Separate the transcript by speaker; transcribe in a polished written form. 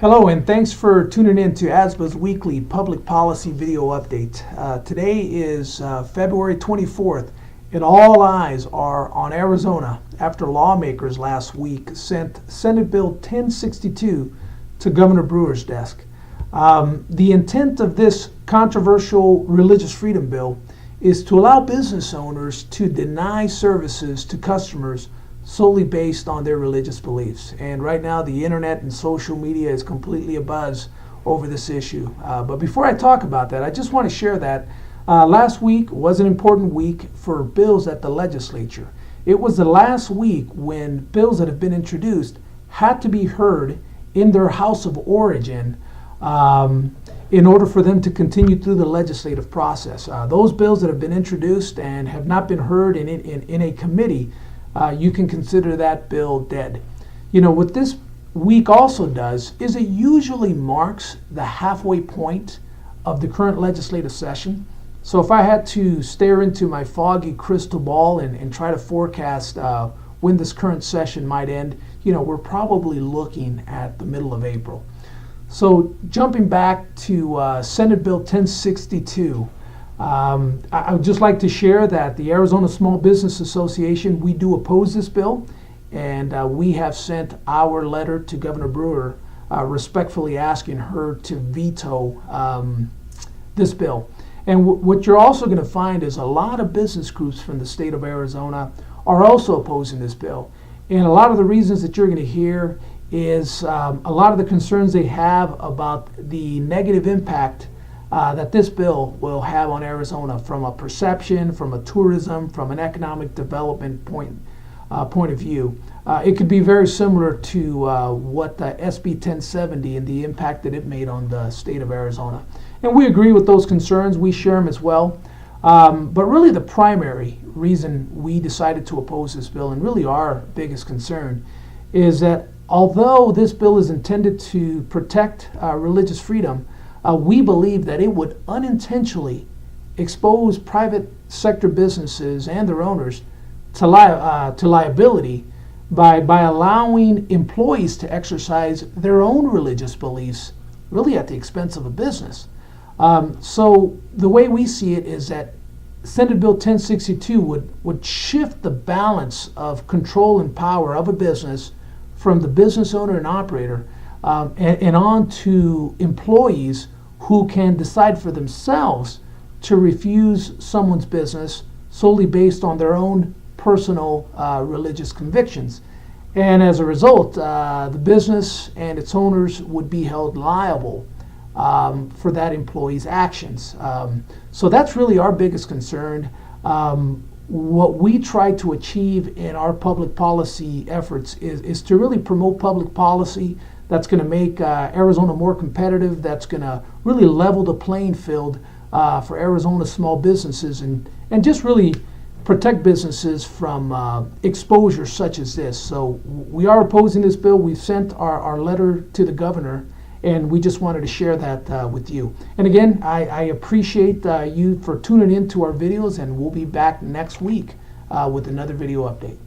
Speaker 1: Hello, and thanks for tuning in to ASBA's weekly public policy video update. Today is February 24th, and all eyes are on Arizona after lawmakers last week sent Senate Bill 1062 to Governor Brewer's desk. The intent of this controversial religious freedom bill is to allow business owners to deny services to customers solely based on their religious beliefs. And right now the internet and social media is completely abuzz over this issue. But before I talk about that, I just want to share that last week was an important week for bills at the legislature. It was the last week when bills that have been introduced had to be heard in their house of origin in order for them to continue through the legislative process. Those bills that have been introduced and have not been heard in a committee, you can consider that bill dead. You know, what this week also does is it usually marks the halfway point of the current legislative session. So if I had to stare into my foggy crystal ball and try to forecast when this current session might end, you know, we're probably looking at the middle of April. So jumping back to Senate Bill 1062, I would just like to share that the Arizona Small Business Association, we do oppose this bill, and we have sent our letter to Governor Brewer respectfully asking her to veto this bill. And what you're also going to find is a lot of business groups from the state of Arizona are also opposing this bill. And a lot of the reasons that you're going to hear is a lot of the concerns they have about the negative impact that this bill will have on Arizona from a perception, from a tourism, from an economic development point of view. It could be very similar to what the SB 1070 and the impact that it made on the state of Arizona. And we agree with those concerns. We share them as well. But really the primary reason we decided to oppose this bill, and really our biggest concern, is that although this bill is intended to protect religious freedom, we believe that it would unintentionally expose private sector businesses and their owners to liability by allowing employees to exercise their own religious beliefs, really at the expense of a business. So the way we see it is that Senate Bill 1062 would shift the balance of control and power of a business from the business owner and operator and on to employees who can decide for themselves to refuse someone's business solely based on their own personal religious convictions. And as a result, the business and its owners would be held liable for that employee's actions. So that's really our biggest concern. What we try to achieve in our public policy efforts is to really promote public policy that's going to make Arizona more competitive, that's going to really level the playing field for Arizona small businesses and just really protect businesses from exposure such as this. So we are opposing this bill. We've sent our letter to the governor, and we just wanted to share that with you. And again, I appreciate you for tuning in to our videos, and we'll be back next week with another video update.